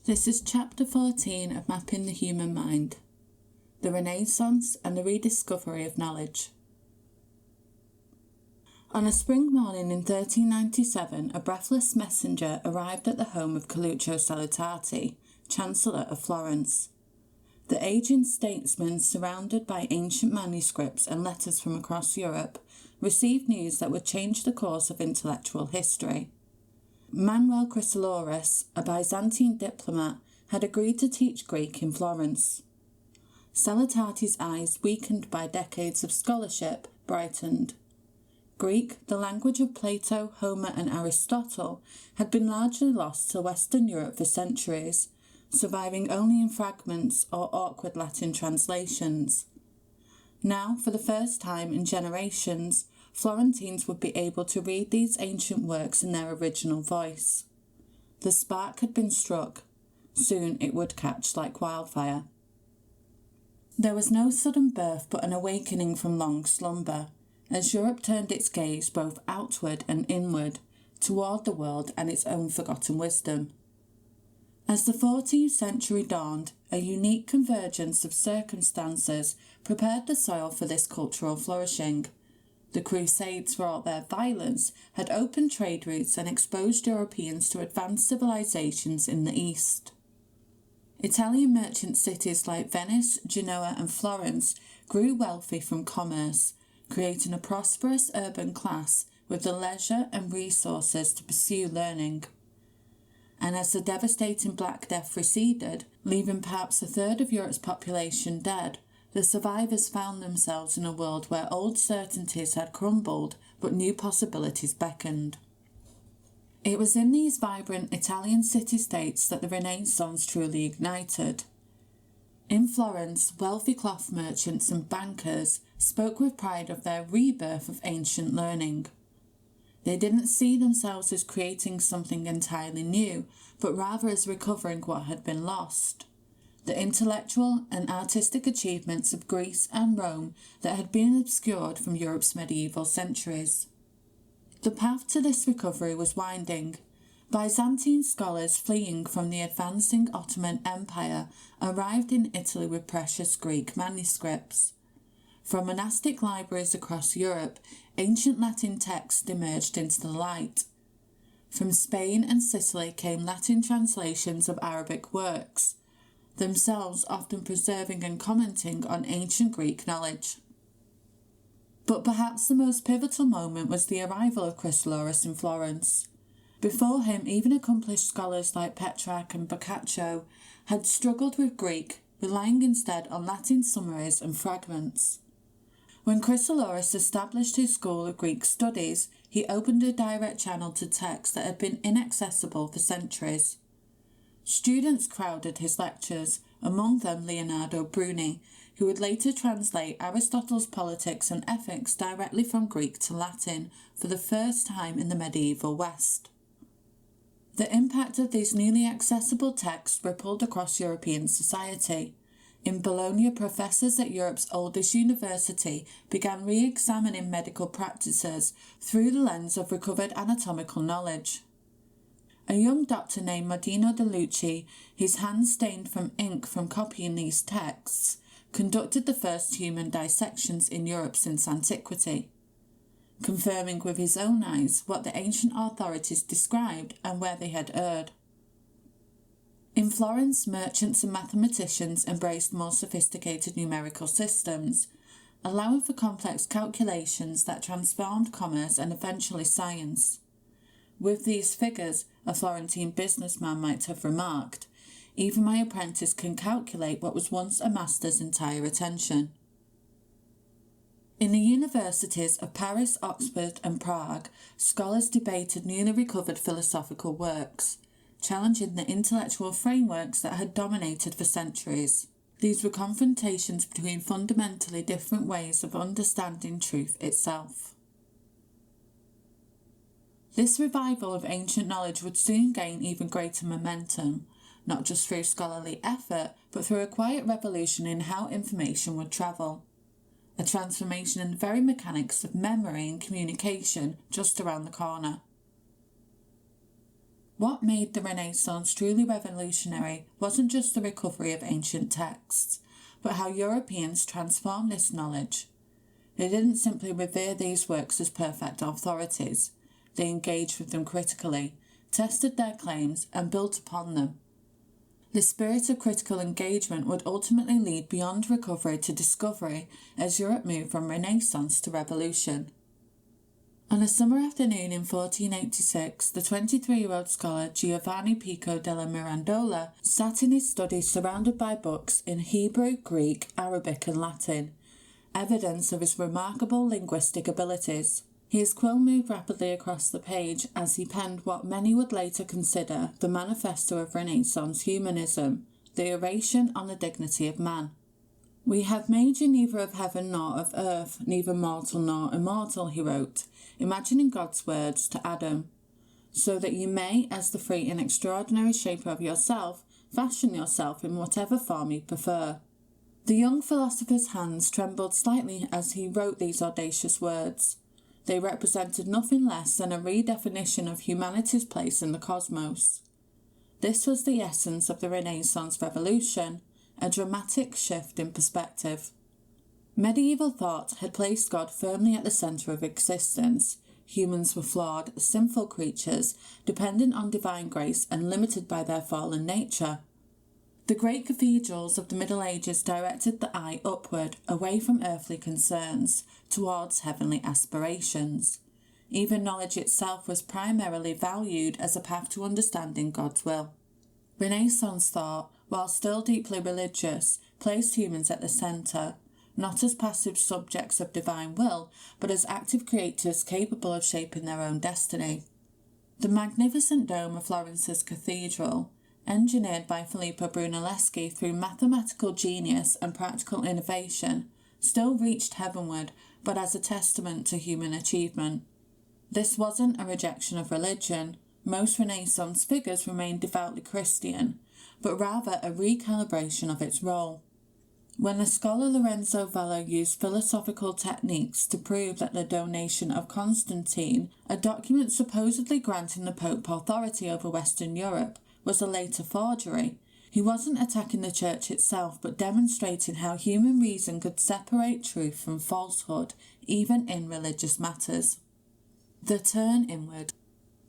This is Chapter 14 of Mapping the Human Mind, the Renaissance and the Rediscovery of Knowledge. On a spring morning in 1397, a breathless messenger arrived at the home of Coluccio Salutati, Chancellor of Florence. The aging statesman, surrounded by ancient manuscripts and letters from across Europe, received news that would change the course of intellectual history. Manuel Chrysoloras, a Byzantine diplomat, had agreed to teach Greek in Florence. Salutati's eyes, weakened by decades of scholarship, brightened. Greek, the language of Plato, Homer and Aristotle, had been largely lost to Western Europe for centuries, surviving only in fragments or awkward Latin translations. Now, for the first time in generations, Florentines would be able to read these ancient works in their original voice. The spark had been struck. Soon it would catch like wildfire. There was no sudden birth but an awakening from long slumber, as Europe turned its gaze both outward and inward, toward the world and its own forgotten wisdom. As the 14th century dawned, a unique convergence of circumstances prepared the soil for this cultural flourishing. The Crusades, for all their violence, had opened trade routes and exposed Europeans to advanced civilizations in the East. Italian merchant cities like Venice, Genoa and Florence grew wealthy from commerce, creating a prosperous urban class with the leisure and resources to pursue learning. And as the devastating Black Death receded, leaving perhaps a third of Europe's population dead, the survivors found themselves in a world where old certainties had crumbled, but new possibilities beckoned. It was in these vibrant Italian city-states that the Renaissance truly ignited. In Florence, wealthy cloth merchants and bankers spoke with pride of their rebirth of ancient learning. They didn't see themselves as creating something entirely new, but rather as recovering what had been lost. The intellectual and artistic achievements of Greece and Rome that had been obscured from Europe's medieval centuries. The path to this recovery was winding. Byzantine scholars fleeing from the advancing Ottoman Empire arrived in Italy with precious Greek manuscripts. From monastic libraries across Europe, ancient Latin texts emerged into the light. From Spain and Sicily came Latin translations of Arabic works, themselves often preserving and commenting on ancient Greek knowledge. But perhaps the most pivotal moment was the arrival of Chrysoloras in Florence. Before him, even accomplished scholars like Petrarch and Boccaccio had struggled with Greek, relying instead on Latin summaries and fragments. When Chrysoloras established his school of Greek studies, he opened a direct channel to texts that had been inaccessible for centuries. Students crowded his lectures, among them Leonardo Bruni, who would later translate Aristotle's Politics and Ethics directly from Greek to Latin for the first time in the medieval West. The impact of these newly accessible texts rippled across European society. In Bologna, professors at Europe's oldest university began re-examining medical practices through the lens of recovered anatomical knowledge. A young doctor named Modino de Lucci, his hands stained from ink from copying these texts, conducted the first human dissections in Europe since antiquity, confirming with his own eyes what the ancient authorities described and where they had erred. In Florence, merchants and mathematicians embraced more sophisticated numerical systems, allowing for complex calculations that transformed commerce and eventually science. With these figures, a Florentine businessman might have remarked, even my apprentice can calculate what was once a master's entire attention. In the universities of Paris, Oxford and Prague, scholars debated newly recovered philosophical works, challenging the intellectual frameworks that had dominated for centuries. These were confrontations between fundamentally different ways of understanding truth itself. This revival of ancient knowledge would soon gain even greater momentum, not just through scholarly effort, but through a quiet revolution in how information would travel. A transformation in the very mechanics of memory and communication just around the corner. What made the Renaissance truly revolutionary wasn't just the recovery of ancient texts, but how Europeans transformed this knowledge. They didn't simply revere these works as perfect authorities. They engaged with them critically, tested their claims, and built upon them. The spirit of critical engagement would ultimately lead beyond recovery to discovery as Europe moved from Renaissance to Revolution. On a summer afternoon in 1486, the 23-year-old scholar Giovanni Pico della Mirandola sat in his study surrounded by books in Hebrew, Greek, Arabic and Latin, evidence of his remarkable linguistic abilities. His quill moved rapidly across the page as he penned what many would later consider the manifesto of Renaissance humanism, the oration on the dignity of man. "We have made you neither of heaven nor of earth, neither mortal nor immortal," he wrote, imagining God's words to Adam, "so that you may, as the free and extraordinary shaper of yourself, fashion yourself in whatever form you prefer." The young philosopher's hands trembled slightly as he wrote these audacious words. They represented nothing less than a redefinition of humanity's place in the cosmos. This was the essence of the Renaissance Revolution, a dramatic shift in perspective. Medieval thought had placed God firmly at the centre of existence. Humans were flawed, sinful creatures, dependent on divine grace and limited by their fallen nature. The great cathedrals of the Middle Ages directed the eye upward, away from earthly concerns, towards heavenly aspirations. Even knowledge itself was primarily valued as a path to understanding God's will. Renaissance thought, while still deeply religious, placed humans at the centre, not as passive subjects of divine will, but as active creators capable of shaping their own destiny. The magnificent dome of Florence's cathedral, engineered by Filippo Brunelleschi through mathematical genius and practical innovation, still reached heavenward, but as a testament to human achievement. This wasn't a rejection of religion. Most Renaissance figures remained devoutly Christian, but rather a recalibration of its role. When the scholar Lorenzo Valla used philosophical techniques to prove that the donation of Constantine, a document supposedly granting the Pope authority over Western Europe, was a later forgery, he wasn't attacking the church itself but demonstrating how human reason could separate truth from falsehood, even in religious matters. The turn inward.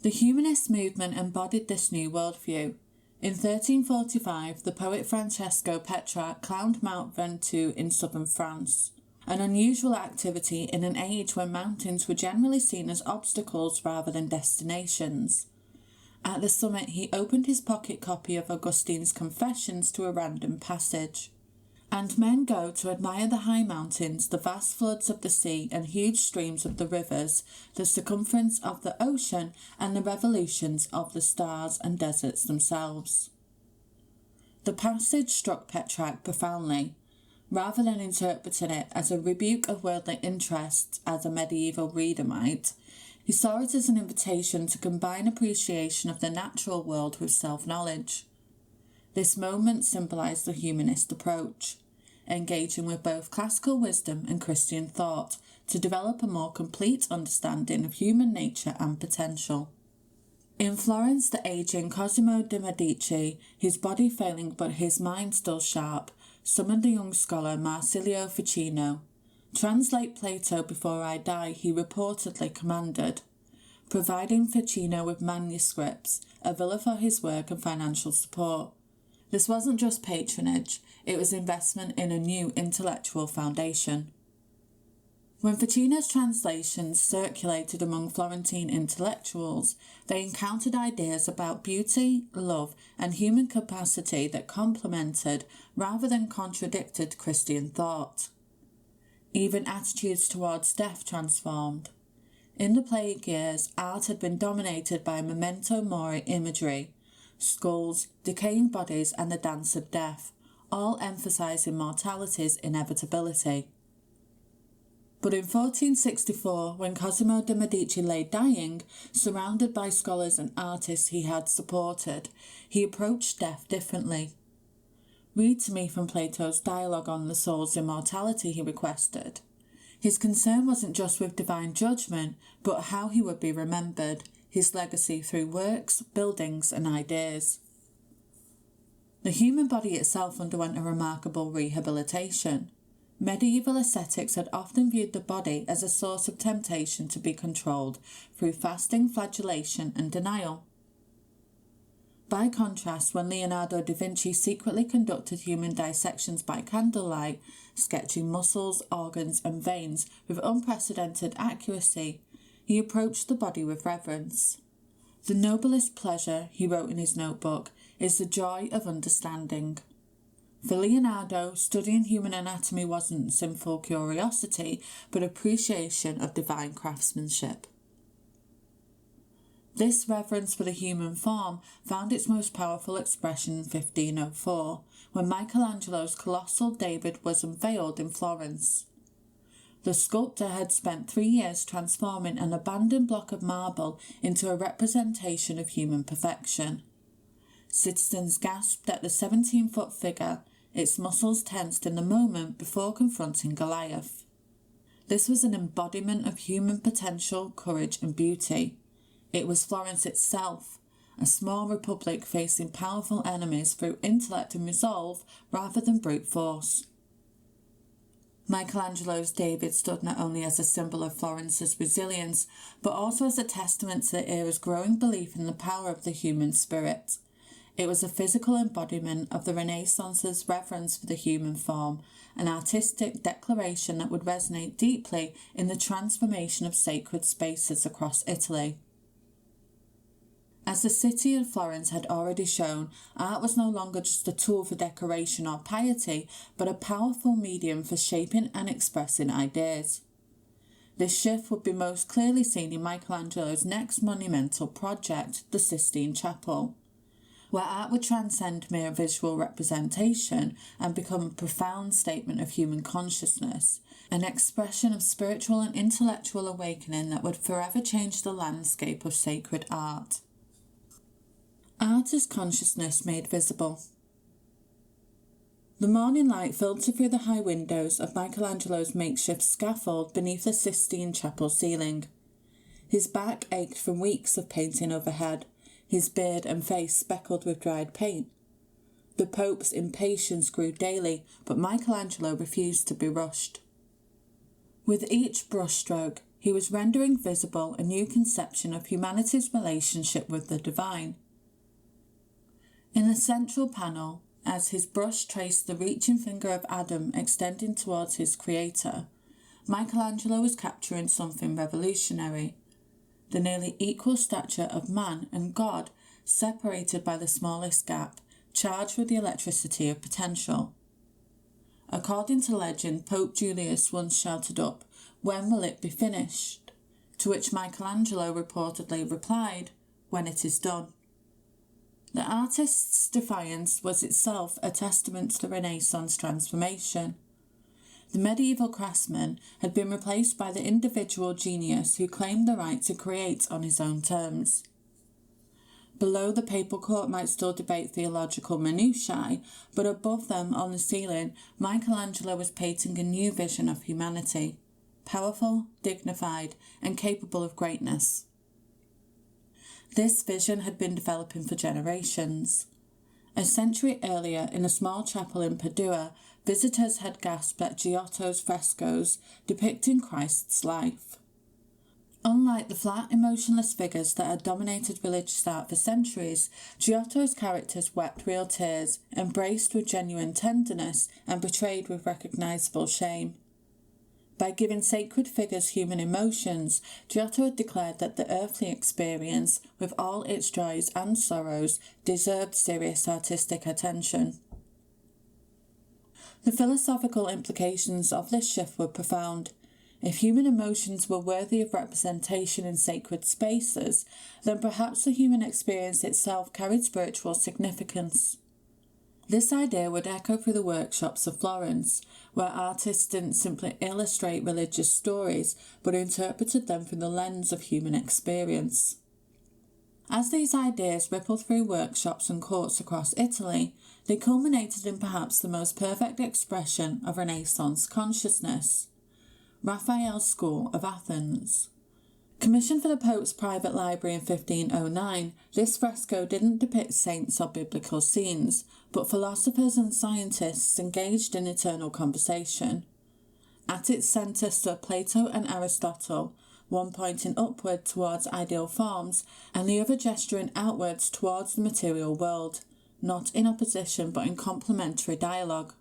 The humanist movement embodied this new worldview. In 1345, the poet Francesco Petrarch climbed Mount Ventoux in southern France, an unusual activity in an age when mountains were generally seen as obstacles rather than destinations. At the summit, he opened his pocket copy of Augustine's Confessions to a random passage. "And men go to admire the high mountains, the vast floods of the sea and huge streams of the rivers, the circumference of the ocean and the revolutions of the stars and deserts themselves." The passage struck Petrarch profoundly. Rather than interpreting it as a rebuke of worldly interests, as a medieval reader might, he saw it as an invitation to combine appreciation of the natural world with self-knowledge. This moment symbolised the humanist approach, engaging with both classical wisdom and Christian thought to develop a more complete understanding of human nature and potential. In Florence, the aging Cosimo de' Medici, his body failing but his mind still sharp, summoned the young scholar Marsilio Ficino. "Translate Plato before I die," he reportedly commanded, providing Ficino with manuscripts, a villa for his work and financial support. This wasn't just patronage, it was investment in a new intellectual foundation. When Ficino's translations circulated among Florentine intellectuals, they encountered ideas about beauty, love, and human capacity that complemented rather than contradicted Christian thought. Even attitudes towards death transformed. In the plague years, art had been dominated by memento mori imagery, skulls, decaying bodies, and the dance of death, all emphasising mortality's inevitability. But in 1464, when Cosimo de' Medici lay dying, surrounded by scholars and artists he had supported, he approached death differently. "Read to me from Plato's dialogue on the soul's immortality," he requested. His concern wasn't just with divine judgment, but how he would be remembered. his legacy through works, buildings and ideas. The human body itself underwent a remarkable rehabilitation. Medieval ascetics had often viewed the body as a source of temptation to be controlled through fasting, flagellation and denial. By contrast, when Leonardo da Vinci secretly conducted human dissections by candlelight, sketching muscles, organs and veins with unprecedented accuracy, he approached the body with reverence. "The noblest pleasure," he wrote in his notebook, "is the joy of understanding." For Leonardo, studying human anatomy wasn't sinful curiosity, but appreciation of divine craftsmanship. This reverence for the human form found its most powerful expression in 1504, when Michelangelo's colossal David was unveiled in Florence. The sculptor had spent 3 years transforming an abandoned block of marble into a representation of human perfection. Citizens gasped at the 17-foot figure, its muscles tensed in the moment before confronting Goliath. This was an embodiment of human potential, courage and beauty. It was Florence itself, a small republic facing powerful enemies through intellect and resolve rather than brute force. Michelangelo's David stood not only as a symbol of Florence's resilience, but also as a testament to the era's growing belief in the power of the human spirit. It was a physical embodiment of the Renaissance's reverence for the human form, an artistic declaration that would resonate deeply in the transformation of sacred spaces across Italy. As the city of Florence had already shown, art was no longer just a tool for decoration or piety, but a powerful medium for shaping and expressing ideas. This shift would be most clearly seen in Michelangelo's next monumental project, the Sistine Chapel, where art would transcend mere visual representation and become a profound statement of human consciousness, an expression of spiritual and intellectual awakening that would forever change the landscape of sacred art. Art as consciousness made visible. The morning light filtered through the high windows of Michelangelo's makeshift scaffold beneath the Sistine Chapel ceiling. His back ached from weeks of painting overhead, his beard and face speckled with dried paint. The Pope's impatience grew daily, but Michelangelo refused to be rushed. With each brushstroke, he was rendering visible a new conception of humanity's relationship with the divine. In the central panel, as his brush traced the reaching finger of Adam extending towards his creator, Michelangelo was capturing something revolutionary: the nearly equal stature of man and God, separated by the smallest gap, charged with the electricity of potential. According to legend, Pope Julius once shouted up, "When will it be finished?" To which Michelangelo reportedly replied, "When it is done." The artist's defiance was itself a testament to the Renaissance transformation. The medieval craftsman had been replaced by the individual genius who claimed the right to create on his own terms. Below, the papal court might still debate theological minutiae, but above them, on the ceiling, Michelangelo was painting a new vision of humanity, powerful, dignified, and capable of greatness. This vision had been developing for generations. A century earlier, in a small chapel in Padua, visitors had gasped at Giotto's frescoes depicting Christ's life. Unlike the flat, emotionless figures that had dominated religious art for centuries, Giotto's characters wept real tears, embraced with genuine tenderness, and betrayed with recognisable shame. By giving sacred figures human emotions, Giotto had declared that the earthly experience, with all its joys and sorrows, deserved serious artistic attention. The philosophical implications of this shift were profound. If human emotions were worthy of representation in sacred spaces, then perhaps the human experience itself carried spiritual significance. This idea would echo through the workshops of Florence, where artists didn't simply illustrate religious stories, but interpreted them through the lens of human experience. As these ideas rippled through workshops and courts across Italy, they culminated in perhaps the most perfect expression of Renaissance consciousness: Raphael's school of Athens. Commissioned for the Pope's private library in 1509, this fresco didn't depict saints or biblical scenes, but philosophers and scientists engaged in eternal conversation. At its centre stood Plato and Aristotle, one pointing upward towards ideal forms and the other gesturing outwards towards the material world, not in opposition but in complementary dialogue.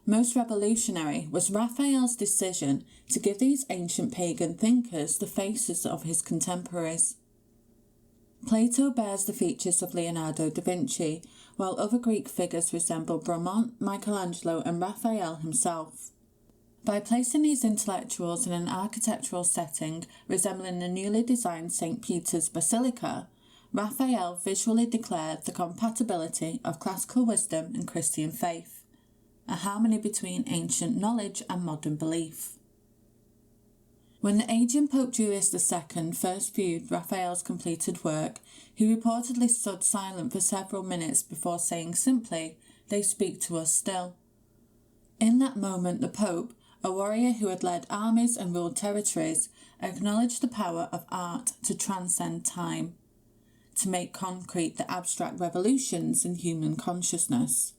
Most revolutionary was Raphael's decision to give these ancient pagan thinkers the faces of his contemporaries. Plato bears the features of Leonardo da Vinci, while other Greek figures resemble Bramante, Michelangelo and Raphael himself. By placing these intellectuals in an architectural setting resembling the newly designed St. Peter's Basilica, Raphael visually declared the compatibility of classical wisdom and Christian faith, a harmony between ancient knowledge and modern belief. When the aging Pope Julius II first viewed Raphael's completed work, he reportedly stood silent for several minutes before saying simply, "They speak to us still." In that moment, the Pope, a warrior who had led armies and ruled territories, acknowledged the power of art to transcend time, to make concrete the abstract revolutions in human consciousness.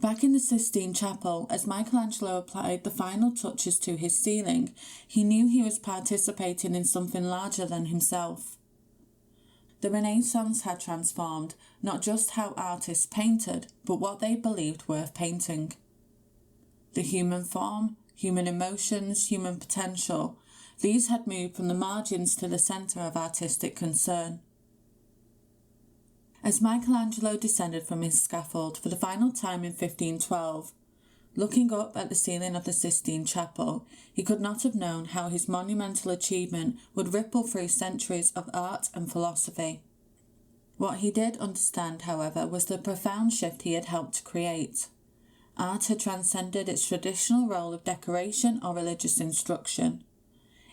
Back in the Sistine Chapel, as Michelangelo applied the final touches to his ceiling, he knew he was participating in something larger than himself. The Renaissance had transformed not just how artists painted, but what they believed worth painting. The human form, human emotions, human potential, these had moved from the margins to the centre of artistic concern. As Michelangelo descended from his scaffold for the final time in 1512, looking up at the ceiling of the Sistine Chapel, he could not have known how his monumental achievement would ripple through centuries of art and philosophy. What he did understand, however, was the profound shift he had helped to create. Art had transcended its traditional role of decoration or religious instruction.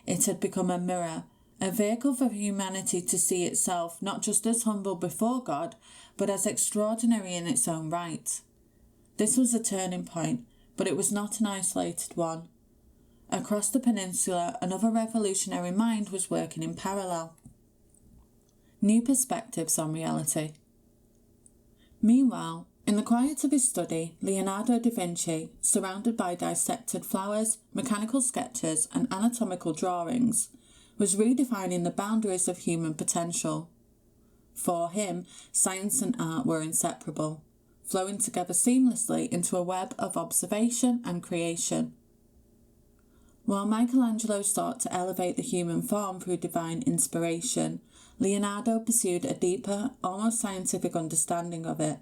It had become a mirror, a vehicle for humanity to see itself not just as humble before God, but as extraordinary in its own right. This was a turning point, but it was not an isolated one. Across the peninsula, another revolutionary mind was working in parallel. New perspectives on reality. Meanwhile, in the quiet of his study, Leonardo da Vinci, surrounded by dissected flowers, mechanical sketches and anatomical drawings, was redefining the boundaries of human potential. For him, science and art were inseparable, flowing together seamlessly into a web of observation and creation. While Michelangelo sought to elevate the human form through divine inspiration, Leonardo pursued a deeper, almost scientific understanding of it.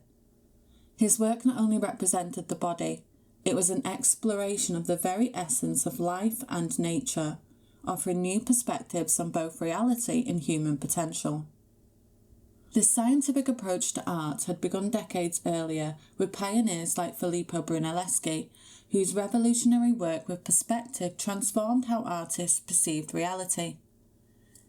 His work not only represented the body, it was an exploration of the very essence of life and nature, offering new perspectives on both reality and human potential. This scientific approach to art had begun decades earlier with pioneers like Filippo Brunelleschi, whose revolutionary work with perspective transformed how artists perceived reality.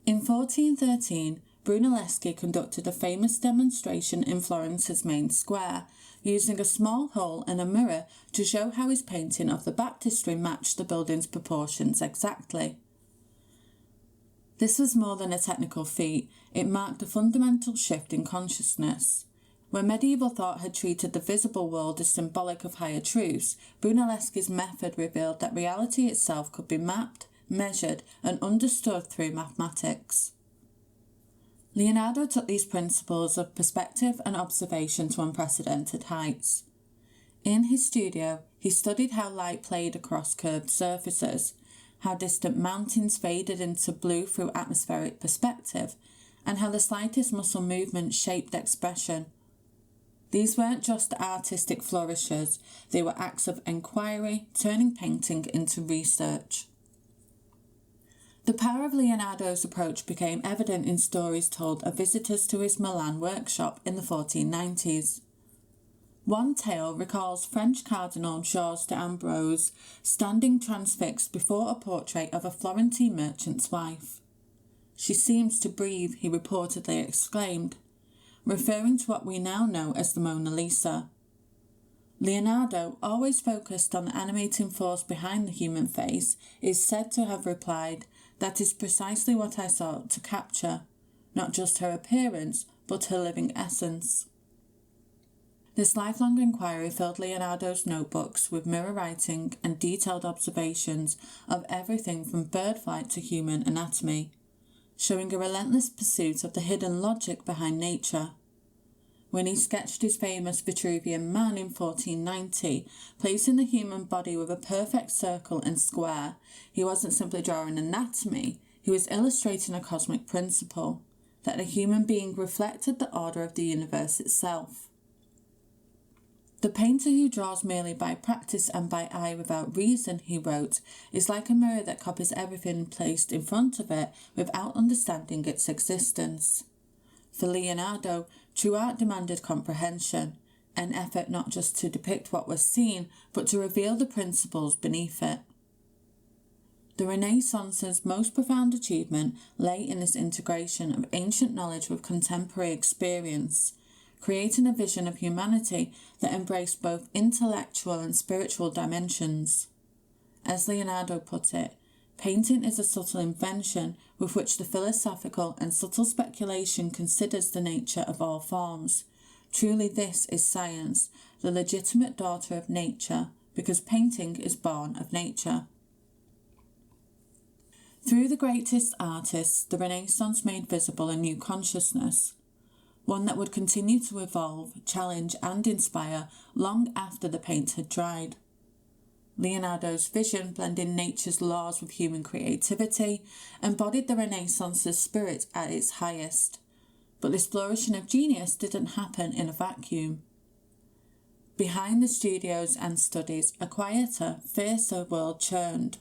In 1413, Brunelleschi conducted a famous demonstration in Florence's main square, using a small hole and a mirror to show how his painting of the baptistry matched the building's proportions exactly. This was more than a technical feat, it marked a fundamental shift in consciousness. Where medieval thought had treated the visible world as symbolic of higher truths, Brunelleschi's method revealed that reality itself could be mapped, measured, and understood through mathematics. Leonardo took these principles of perspective and observation to unprecedented heights. In his studio, he studied how light played across curved surfaces, how distant mountains faded into blue through atmospheric perspective, and how the slightest muscle movement shaped expression. These weren't just artistic flourishes, they were acts of enquiry, turning painting into research. The power of Leonardo's approach became evident in stories told of visitors to his Milan workshop in the 1490s. One tale recalls French Cardinal Georges d'Ambrose standing transfixed before a portrait of a Florentine merchant's wife. "She seems to breathe," he reportedly exclaimed, referring to what we now know as the Mona Lisa. Leonardo, always focused on the animating force behind the human face, is said to have replied, That is precisely what I sought to capture, not just her appearance, but her living essence. This lifelong inquiry filled Leonardo's notebooks with mirror writing and detailed observations of everything from bird flight to human anatomy, showing a relentless pursuit of the hidden logic behind nature. When he sketched his famous Vitruvian Man in 1490, placing the human body with a perfect circle and square, he wasn't simply drawing anatomy, he was illustrating a cosmic principle, that the human being reflected the order of the universe itself. The painter who draws merely by practice and by eye without reason, he wrote, is like a mirror that copies everything placed in front of it without understanding its existence. For Leonardo, true art demanded comprehension, an effort not just to depict what was seen, but to reveal the principles beneath it. The Renaissance's most profound achievement lay in this integration of ancient knowledge with contemporary experience, creating a vision of humanity that embraced both intellectual and spiritual dimensions. As Leonardo put it, painting is a subtle invention with which the philosophical and subtle speculation considers the nature of all forms. Truly this is science, the legitimate daughter of nature, because painting is born of nature. Through the greatest artists, the Renaissance made visible a new consciousness, one that would continue to evolve, challenge and inspire long after the paint had dried. Leonardo's vision, blending nature's laws with human creativity, embodied the Renaissance's spirit at its highest. But this flourishing of genius didn't happen in a vacuum. Behind the studios and studies, a quieter, fiercer world churned,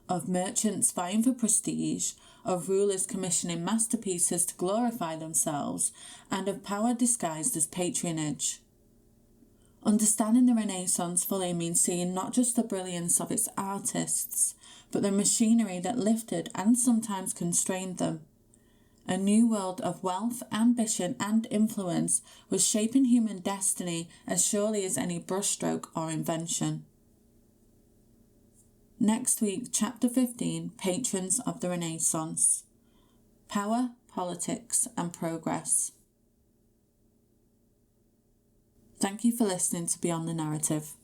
of merchants vying for prestige, of rulers commissioning masterpieces to glorify themselves, and of power disguised as patronage. Understanding the Renaissance fully means seeing not just the brilliance of its artists, but the machinery that lifted and sometimes constrained them. A new world of wealth, ambition, and influence was shaping human destiny as surely as any brushstroke or invention. Next week, Chapter 15, Patrons of the Renaissance. Power, Politics, and Progress. Thank you for listening to Beyond the Narrative.